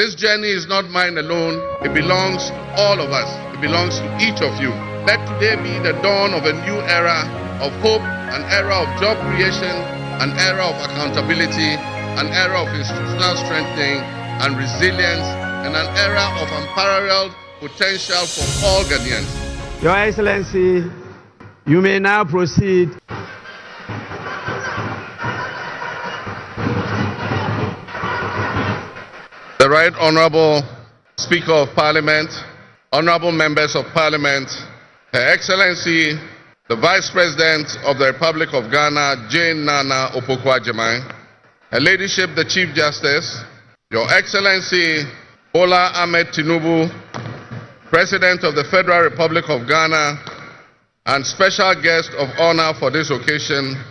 This journey is not mine alone. It belongs to all of us. It belongs to each of you. Let today be the dawn of a new era of hope, an era of job creation, an era of accountability, an era of institutional strengthening and resilience, and an era of unparalleled potential for all Ghanaians. Your Excellency, you may now proceed. The Right Honorable Speaker of Parliament, Honorable Members of Parliament, Her Excellency, the Vice President of the Republic of Ghana, Jane Nana Opoku-Agyeman, Her Ladyship, the Chief Justice, Your Excellency, Bola Ahmed Tinubu, President of the Federal Republic of Ghana, and special guest of honor for this occasion,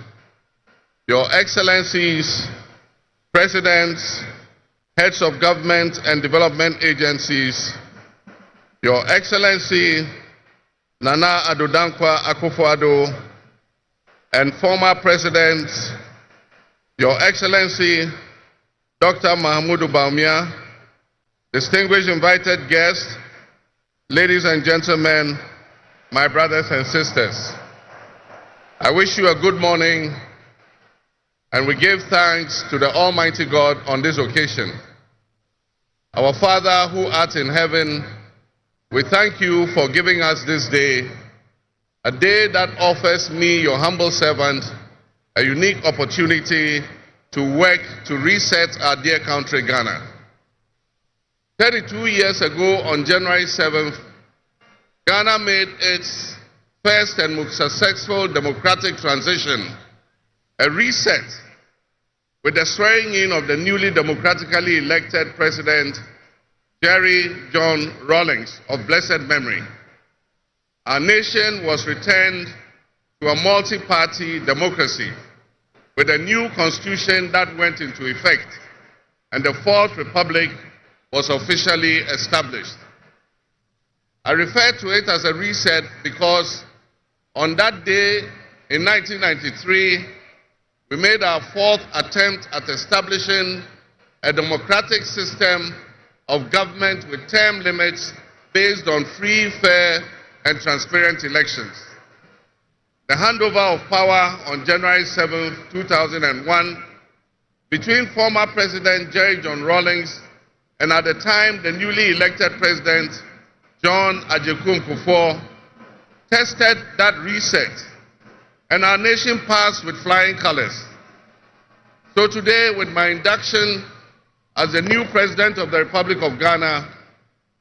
Your Excellencies, Presidents, Heads of Government and Development Agencies, Your Excellency Nana Addo Dankwa Akufo-Addo, and former Presidents, Your Excellency Dr. Mahamudu Bawumia, distinguished invited guests, ladies and gentlemen, my brothers and sisters. I wish you a good morning, and we give thanks to the Almighty God on this occasion. Our Father who art in heaven, we thank you for giving us this day, a day that offers me, your humble servant, a unique opportunity to work to reset our dear country, Ghana. 32 years ago, on January 7th, Ghana made its first and most successful democratic transition, a reset, with the swearing in of the newly democratically elected President, Jerry John Rawlings of blessed memory. Our nation was returned to a multi-party democracy with a new constitution that went into effect, and the Fourth Republic was officially established. I refer to it as a reset because on that day in 1993, we made our fourth attempt at establishing a democratic system of government with term limits based on free, fair, and transparent elections. The handover of power on January 7, 2001, between former President Jerry John Rawlings and at the time the newly elected President John Agyekum Kufuor, tested that reset, and our nation passed with flying colors. So today, with my induction as the new President of the Republic of Ghana,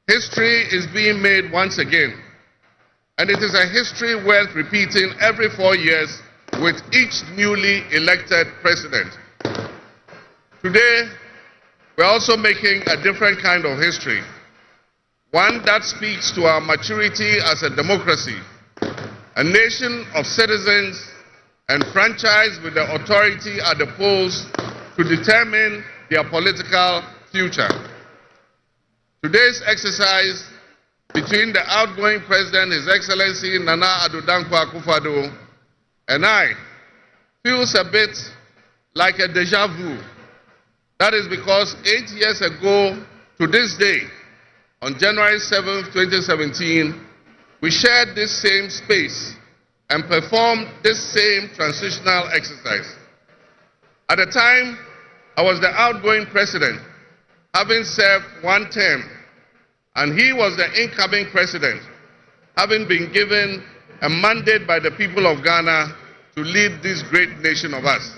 history is being made once again. And it is a history worth repeating every 4 years with each newly elected President. Today, we're also making a different kind of history, one that speaks to our maturity as a democracy, a nation of citizens enfranchised with the authority at the polls to determine their political future. Today's exercise between the outgoing President, His Excellency Nana Addo Dankwa Akufo-Addo, and I feels a bit like a deja vu. That is because 8 years ago to this day, on January 7, 2017, we shared this same space and performed this same transitional exercise. At the time, I was the outgoing President, having served one term, and he was the incoming President, having been given a mandate by the people of Ghana to lead this great nation of us.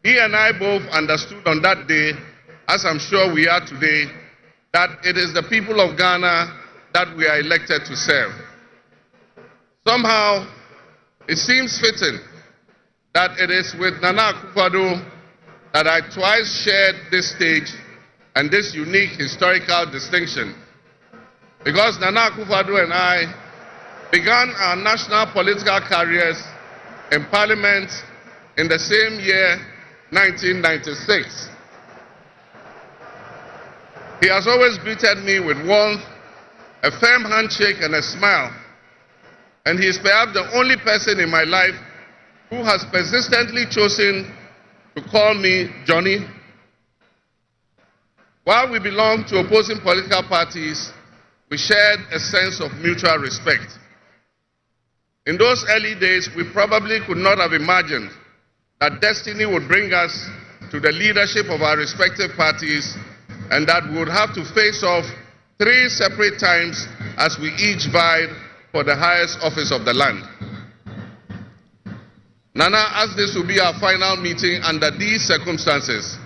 He and I both understood on that day, as I'm sure we are today, that it is the people of Ghana that we are elected to serve. Somehow, it seems fitting that it is with Nana Akufo-Addo that I twice shared this stage and this unique historical distinction. Because Nana Akufo-Addo and I began our national political careers in Parliament in the same year, 1996. He has always greeted me with warmth, a firm handshake, and a smile. And he is perhaps the only person in my life who has persistently chosen to call me Johnny. While we belong to opposing political parties, we shared a sense of mutual respect. In those early days, we probably could not have imagined that destiny would bring us to the leadership of our respective parties and that we would have to face off 3 separate times as we each vied for the highest office of the land. Nana, as this will be our final meeting under these circumstances,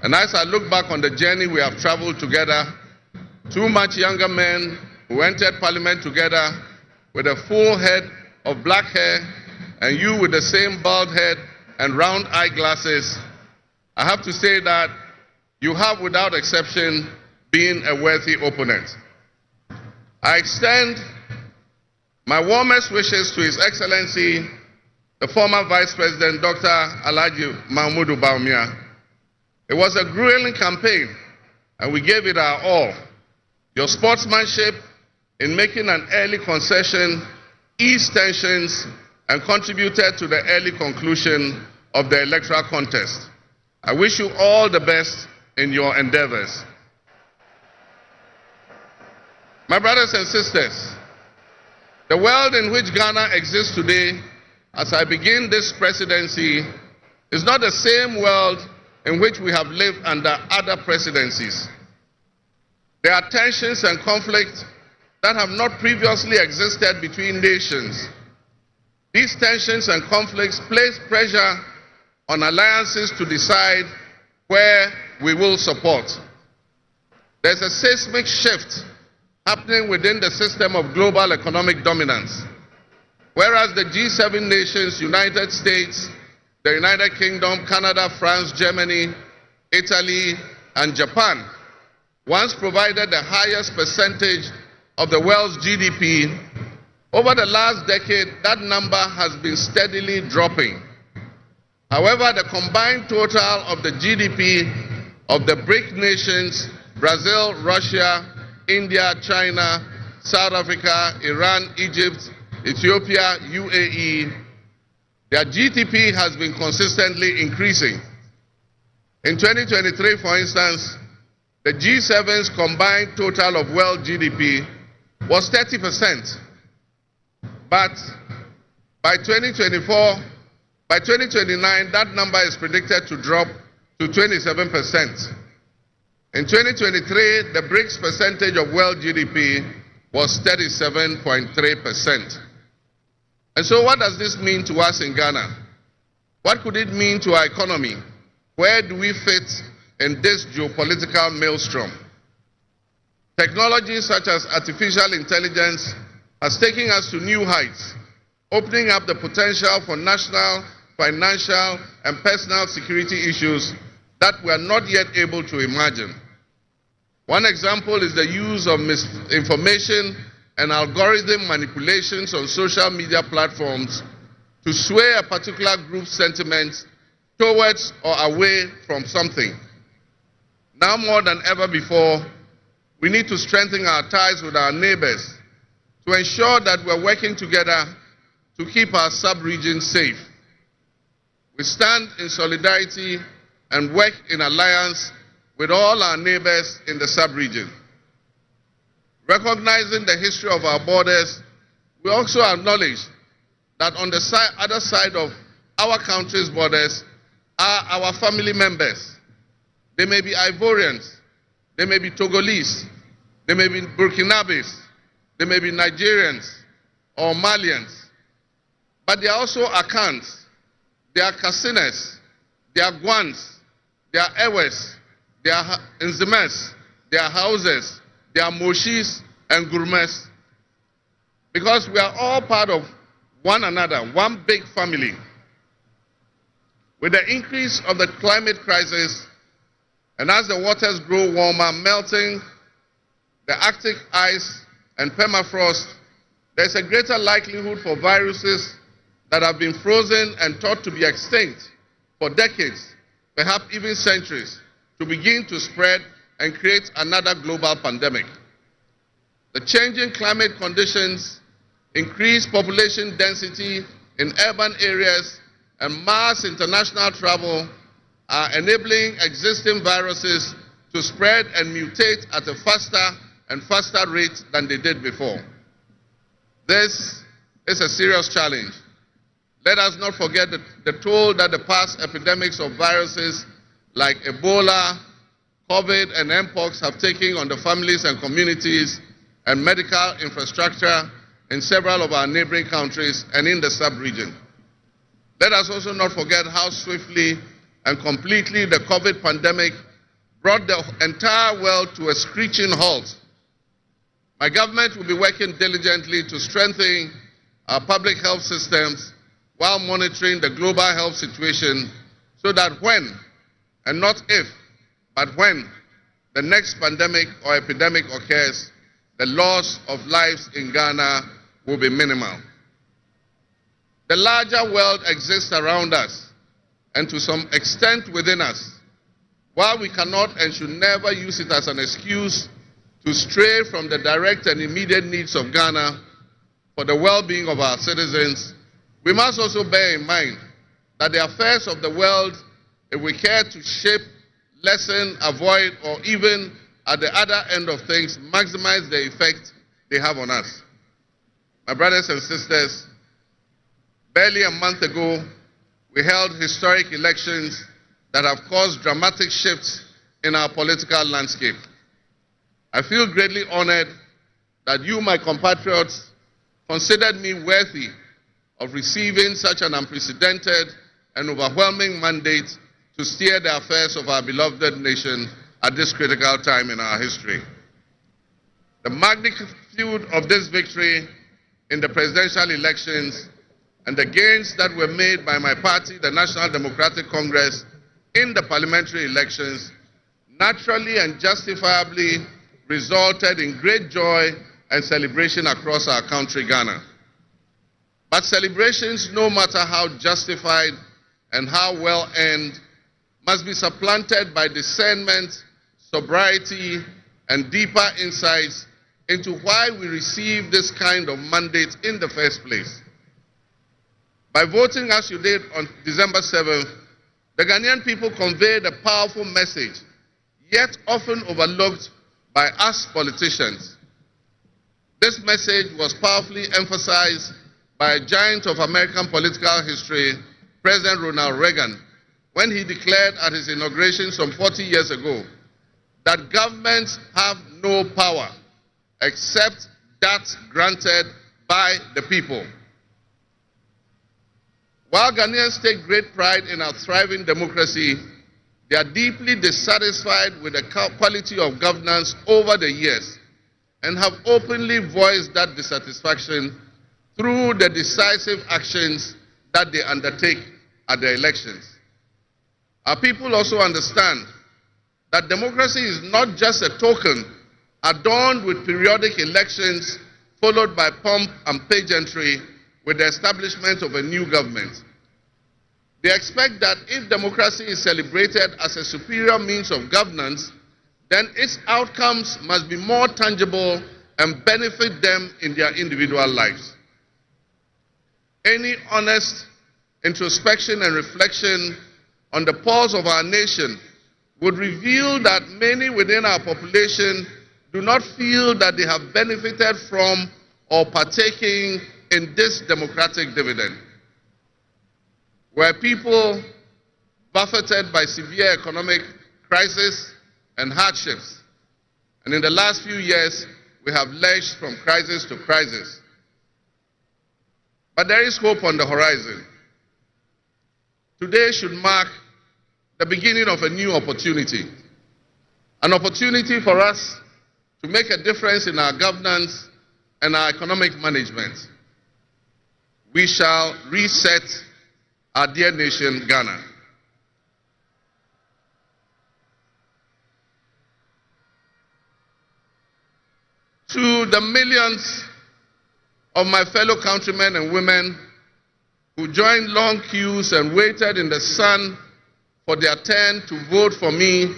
and as I look back on the journey we have traveled together, 2 much younger men who entered Parliament together with a full head of black hair and you with the same bald head and round eyeglasses, I have to say that you have without exception been a worthy opponent. I extend my warmest wishes to His Excellency, the former Vice President, Dr. Alhaji Mahmudu Bawumia. It was a grueling campaign, and we gave it our all. Your sportsmanship in making an early concession eased tensions and contributed to the early conclusion of the electoral contest. I wish you all the best in your endeavors. My brothers and sisters, the world in which Ghana exists today, as I begin this presidency, is not the same world in which we have lived under other presidencies. There are tensions and conflicts that have not previously existed between nations. These tensions and conflicts place pressure on alliances to decide where we will support. There's a seismic shift happening within the system of global economic dominance. Whereas the G7 nations, United States, the United Kingdom, Canada, France, Germany, Italy, and Japan once provided the highest percentage of the world's GDP, over the last decade, that number has been steadily dropping. However, the combined total of the GDP of the BRIC nations, Brazil, Russia, India, China, South Africa, Iran, Egypt, Ethiopia, UAE, their GDP has been consistently increasing. In 2023, for instance, the G7's combined total of world GDP was 30%. But by 2029, that number is predicted to drop to 27%. In 2023, the BRICS percentage of world GDP was 37.3%. And so what does this mean to us in Ghana? What could it mean to our economy? Where do we fit in this geopolitical maelstrom? Technology such as artificial intelligence has taken us to new heights, opening up the potential for national, financial, and personal security issues that we are not yet able to imagine. One example is the use of misinformation and algorithm manipulations on social media platforms to sway a particular group's sentiments towards or away from something. Now more than ever before, we need to strengthen our ties with our neighbors to ensure that we're working together to keep our sub-region safe. We stand in solidarity and work in alliance with all our neighbors in the sub-region. Recognizing the history of our borders, we also acknowledge that on the other side of our country's borders are our family members. They may be Ivorians, they may be Togolese, they may be Burkinabes, they may be Nigerians or Malians, but they are also Akans, they are Kassinas, they are Gwans, they are Ewes, they are Nzemes, they are Hausas, they are Moshis and Gurmes, because we are all part of one another, one big family. With the increase of the climate crisis, and as the waters grow warmer, melting the Arctic ice and permafrost, there's a greater likelihood for viruses that have been frozen and thought to be extinct for decades, perhaps even centuries, to begin to spread and create another global pandemic. The changing climate conditions, increased population density in urban areas, and mass international travel are enabling existing viruses to spread and mutate at a faster and faster rate than they did before. This is a serious challenge. Let us not forget the toll that the past epidemics of viruses like Ebola, COVID, and Mpox have taken on the families and communities and medical infrastructure in several of our neighboring countries and in the sub-region. Let us also not forget how swiftly and completely the COVID pandemic brought the entire world to a screeching halt. My government will be working diligently to strengthen our public health systems while monitoring the global health situation so that when, and not if, but when the next pandemic or epidemic occurs, the loss of lives in Ghana will be minimal. The larger world exists around us and to some extent within us. While we cannot and should never use it as an excuse to stray from the direct and immediate needs of Ghana for the well-being of our citizens, we must also bear in mind that the affairs of the world, if we care to shape, lessen, avoid, or even at the other end of things, maximize the effect they have on us. My brothers and sisters, barely a month ago, we held historic elections that have caused dramatic shifts in our political landscape. I feel greatly honored that you, my compatriots, considered me worthy of receiving such an unprecedented and overwhelming mandate to steer the affairs of our beloved nation at this critical time in our history. The magnitude of this victory in the presidential elections and the gains that were made by my party, the National Democratic Congress, in the parliamentary elections naturally and justifiably resulted in great joy and celebration across our country, Ghana. But celebrations, no matter how justified and how well earned, must be supplanted by discernment, sobriety, and deeper insights into why we received this kind of mandate in the first place. By voting as you did on December 7th, the Ghanaian people conveyed a powerful message, yet often overlooked by us politicians. This message was powerfully emphasized by a giant of American political history, President Ronald Reagan, when he declared at his inauguration some 40 years ago that governments have no power except that granted by the people. While Ghanaians take great pride in our thriving democracy, they are deeply dissatisfied with the quality of governance over the years and have openly voiced that dissatisfaction through the decisive actions that they undertake at the elections. Our people also understand that democracy is not just a token adorned with periodic elections followed by pomp and pageantry with the establishment of a new government. They expect that if democracy is celebrated as a superior means of governance, then its outcomes must be more tangible and benefit them in their individual lives. Any honest introspection and reflection on the pulse of our nation would reveal that many within our population do not feel that they have benefited from or partaking in this democratic dividend. Where people buffeted by severe economic crisis and hardships, and in the last few years, we have lurched from crisis to crisis. But there is hope on the horizon. Today should mark the beginning of a new opportunity. An opportunity for us to make a difference in our governance and our economic management. We shall reset our dear nation, Ghana. To the millions of my fellow countrymen and women who joined long queues and waited in the sun for their turn to vote for me,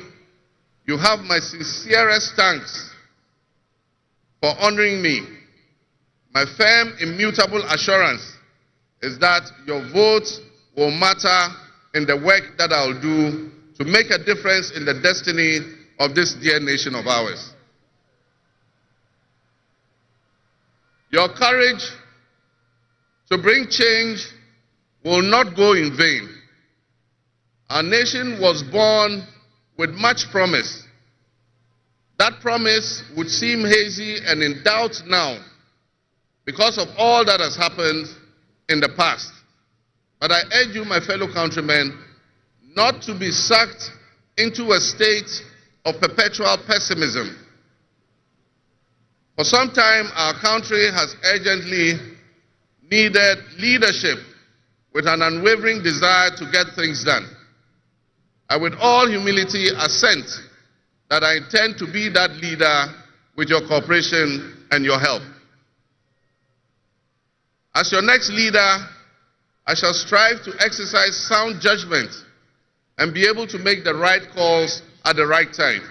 you have my sincerest thanks for honoring me. My firm, immutable assurance is that your vote will matter in the work that I'll do to make a difference in the destiny of this dear nation of ours. Your courage to bring change will not go in vain. Our nation was born with much promise. That promise would seem hazy and in doubt now because of all that has happened in the past. But I urge you, my fellow countrymen, not to be sucked into a state of perpetual pessimism. For some time, our country has urgently needed leadership with an unwavering desire to get things done. I, with all humility, assent that I intend to be that leader with your cooperation and your help. As your next leader, I shall strive to exercise sound judgment and be able to make the right calls at the right time.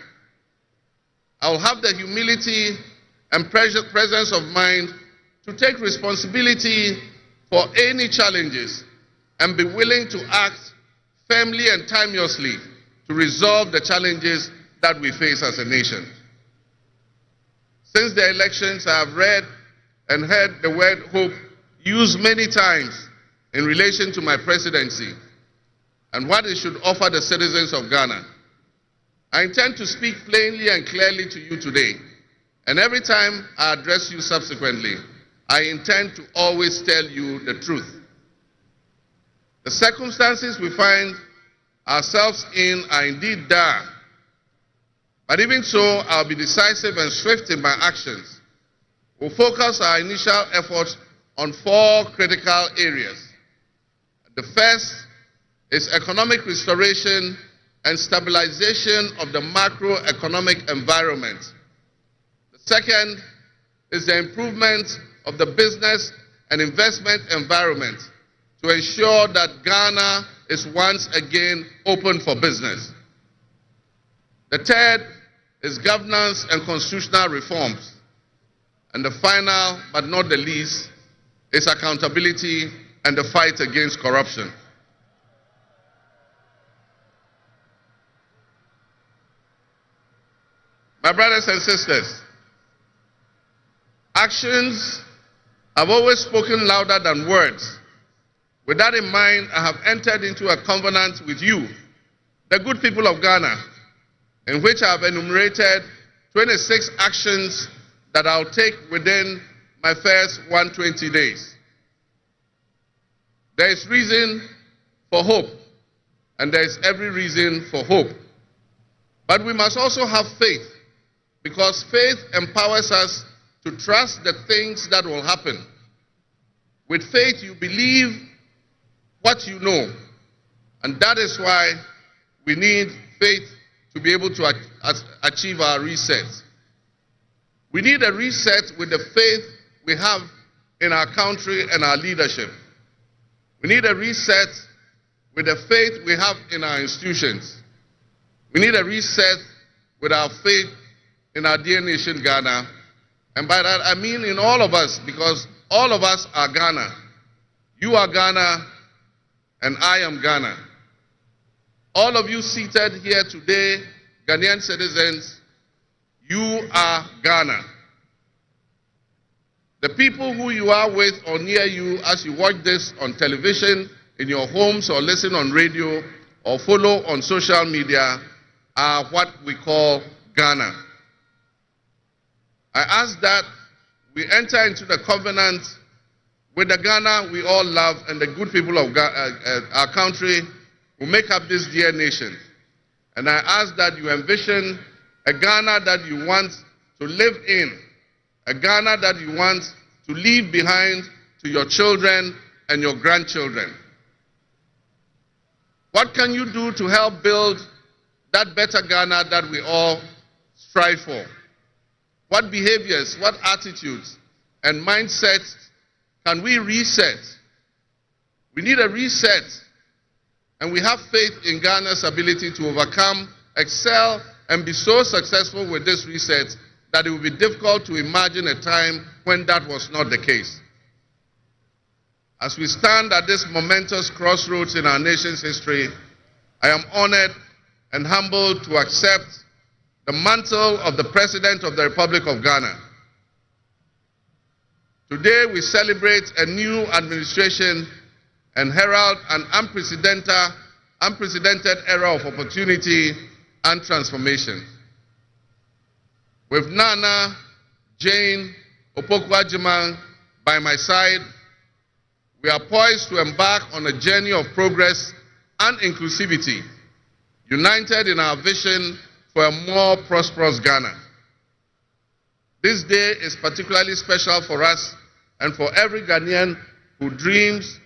I will have the humility and presence of mind to take responsibility for any challenges and be willing to act firmly and timelessly to resolve the challenges that we face as a nation. Since the elections, I have read and heard the word hope used many times in relation to my presidency and what it should offer the citizens of Ghana. I intend to speak plainly and clearly to you today, and every time I address you subsequently, I intend to always tell you the truth. The circumstances we find ourselves in are indeed dire, but even so, I'll be decisive and swift in my actions. We'll focus our initial efforts on 4 critical areas. The first is economic restoration and stabilization of the macroeconomic environment. The second is the improvement of the business and investment environment to ensure that Ghana is once again open for business. The third is governance and constitutional reforms. And the final, but not the least, is accountability and the fight against corruption. My brothers and sisters, actions have always spoken louder than words. With that in mind, I have entered into a covenant with you, the good people of Ghana, in which I have enumerated 26 actions that I'll take within my first 120 days. There is reason for hope, and there is every reason for hope. But we must also have faith, because faith empowers us to trust the things that will happen. With faith, you believe what you know, and that is why we need faith to be able to achieve our reset. We need a reset with the faith we have in our country and our leadership. We need a reset with the faith we have in our institutions. We need a reset with our faith in our dear nation, Ghana. And by that, I mean in all of us, because all of us are Ghana. You are Ghana, and I am Ghana. All of you seated here today, Ghanaian citizens, you are Ghana. The people who you are with or near you as you watch this on television, in your homes, or listen on radio, or follow on social media are what we call Ghana. I ask that we enter into the covenant with the Ghana we all love and the good people of our country who make up this dear nation. And I ask that you envision a Ghana that you want to live in, a Ghana that you want to leave behind to your children and your grandchildren. What can you do to help build that better Ghana that we all strive for? What behaviors, what attitudes and mindsets can we reset? We need a reset, and we have faith in Ghana's ability to overcome, excel, and be so successful with this reset that it will be difficult to imagine a time when that was not the case. As we stand at this momentous crossroads in our nation's history, I am honored and humbled to accept the mantle of the President of the Republic of Ghana. Today we celebrate a new administration and herald an unprecedented era of opportunity and transformation. With Nana, Jane, Opoku-Agyeman by my side, we are poised to embark on a journey of progress and inclusivity, united in our vision for a more prosperous Ghana. This day is particularly special for us and for every Ghanaian who dreams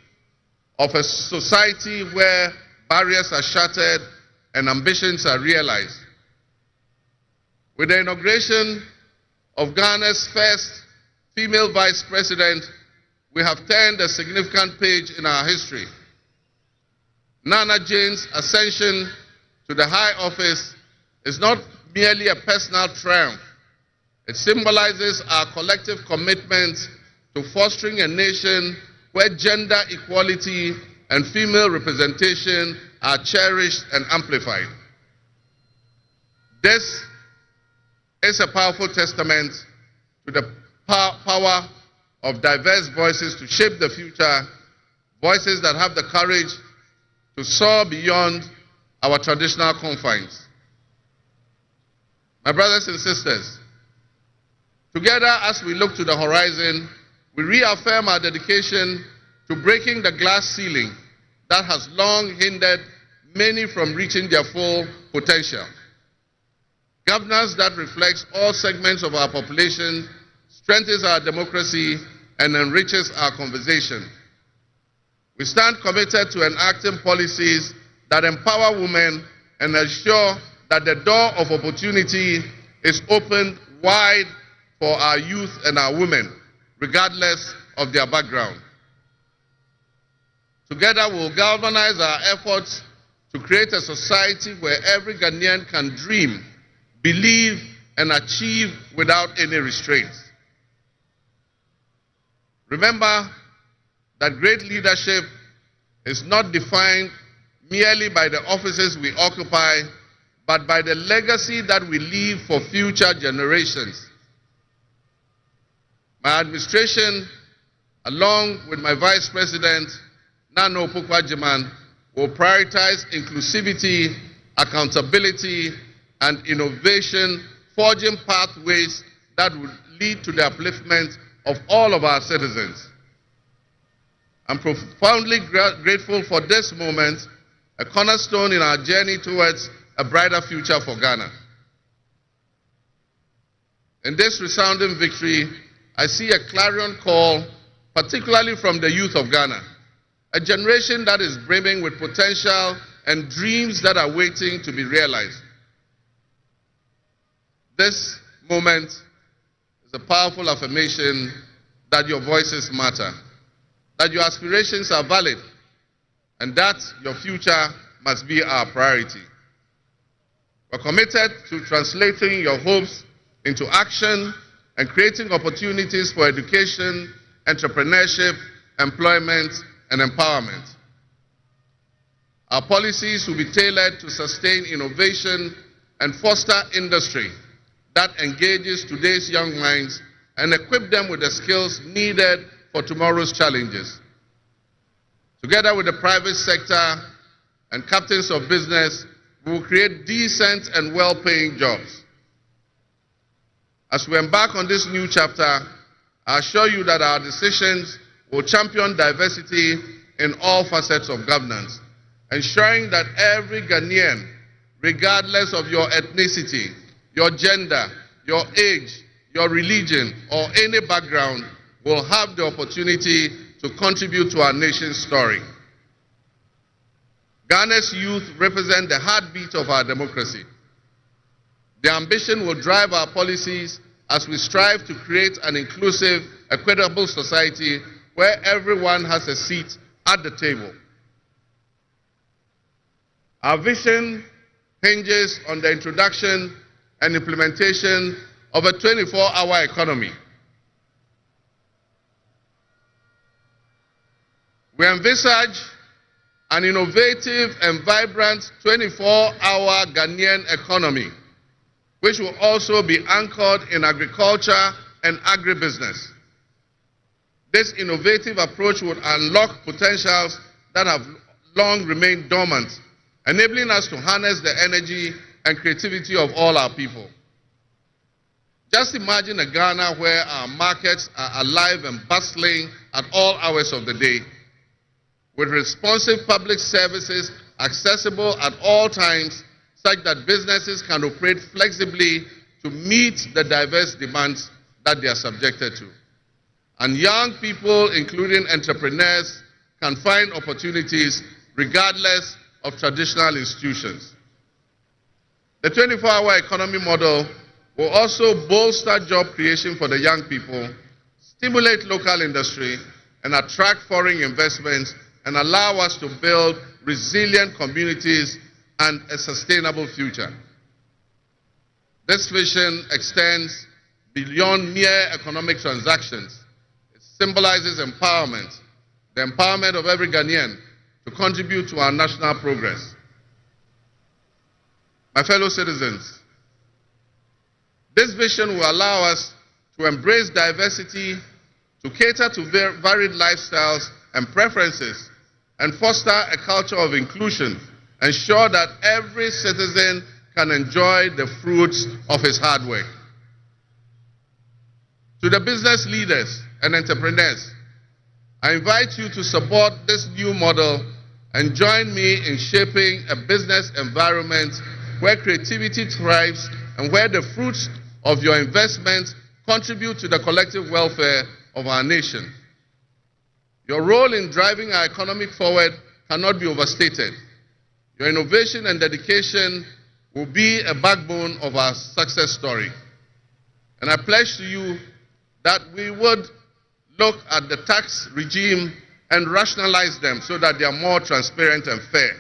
of a society where barriers are shattered and ambitions are realized. With the inauguration of Ghana's first female vice president, we have turned a significant page in our history. Nana Jane's ascension to the high office is not merely a personal triumph. It symbolizes our collective commitment to fostering a nation where gender equality and female representation are cherished and amplified. This is a powerful testament to the power of diverse voices to shape the future, voices that have the courage to soar beyond our traditional confines. My brothers and sisters, together as we look to the horizon, we reaffirm our dedication to breaking the glass ceiling that has long hindered many from reaching their full potential. Governance that reflects all segments of our population strengthens our democracy and enriches our conversation. We stand committed to enacting policies that empower women and ensure that the door of opportunity is opened wide for our youth and our women, regardless of their background. Together, we will galvanize our efforts to create a society where every Ghanaian can dream, believe, and achieve without any restraints. Remember that great leadership is not defined merely by the offices we occupy, but by the legacy that we leave for future generations. My administration, along with my Vice President, Nana Opoku-Agyeman, will prioritize inclusivity, accountability, and innovation, forging pathways that would lead to the upliftment of all of our citizens. I'm profoundly grateful for this moment, a cornerstone in our journey towards a brighter future for Ghana. In this resounding victory, I see a clarion call, particularly from the youth of Ghana, a generation that is brimming with potential and dreams that are waiting to be realized. This moment is a powerful affirmation that your voices matter, that your aspirations are valid, and that your future must be our priority. We're committed to translating your hopes into action and creating opportunities for education, entrepreneurship, employment, and empowerment. Our policies will be tailored to sustain innovation and foster industry that engages today's young minds and equip them with the skills needed for tomorrow's challenges. Together with the private sector and captains of business, we will create decent and well-paying jobs. As we embark on this new chapter, I assure you that our decisions will champion diversity in all facets of governance, ensuring that every Ghanaian, regardless of your ethnicity, your gender, your age, your religion, or any background, will have the opportunity to contribute to our nation's story. Ghana's youth represent the heartbeat of our democracy. Their ambition will drive our policies as we strive to create an inclusive, equitable society where everyone has a seat at the table. Our vision hinges on the introduction and implementation of a 24-hour economy. We envisage an innovative and vibrant 24-hour Ghanaian economy which will also be anchored in agriculture and agribusiness. This innovative approach would unlock potentials that have long remained dormant, enabling us to harness the energy and creativity of all our people. Just imagine a Ghana where our markets are alive and bustling at all hours of the day, with responsive public services accessible at all times, such that businesses can operate flexibly to meet the diverse demands that they are subjected to. And young people, including entrepreneurs, can find opportunities regardless of traditional institutions. The 24-hour economy model will also bolster job creation for the young people, stimulate local industry, and attract foreign investments, and allow us to build resilient communities and a sustainable future. This vision extends beyond mere economic transactions. It symbolizes empowerment, the empowerment of every Ghanaian to contribute to our national progress. My fellow citizens, this vision will allow us to embrace diversity, to cater to varied lifestyles and preferences, and foster a culture of inclusion, ensure that every citizen can enjoy the fruits of his hard work. To the business leaders and entrepreneurs, I invite you to support this new model and join me in shaping a business environment where creativity thrives and where the fruits of your investments contribute to the collective welfare of our nation. Your role in driving our economy forward cannot be overstated. Your innovation and dedication will be a backbone of our success story. And I pledge to you that we would look at the tax regime and rationalize them so that they are more transparent and fair.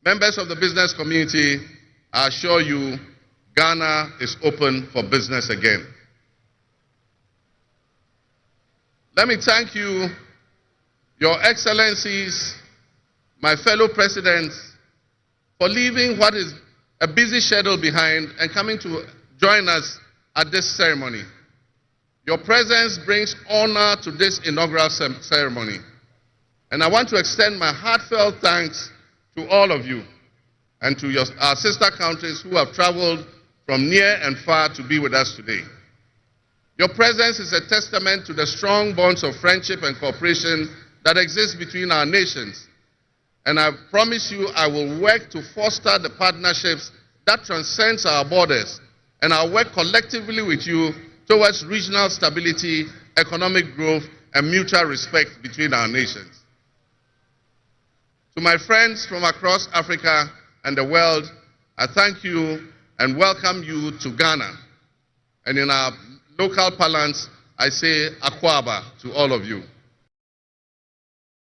Members of the business community, I assure you, Ghana is open for business again. Let me thank you, Your Excellencies, my fellow presidents, for leaving what is a busy schedule behind and coming to join us at this ceremony. Your presence brings honor to this inaugural ceremony. And I want to extend my heartfelt thanks to all of you and to our sister countries who have traveled from near and far to be with us today. Your presence is a testament to the strong bonds of friendship and cooperation that exist between our nations. And I promise you I will work to foster the partnerships that transcends our borders, and I'll work collectively with you towards regional stability, economic growth, and mutual respect between our nations. To my friends from across Africa and the world, I thank you and welcome you to Ghana. And in our local parlance, I say Akwaba to all of you.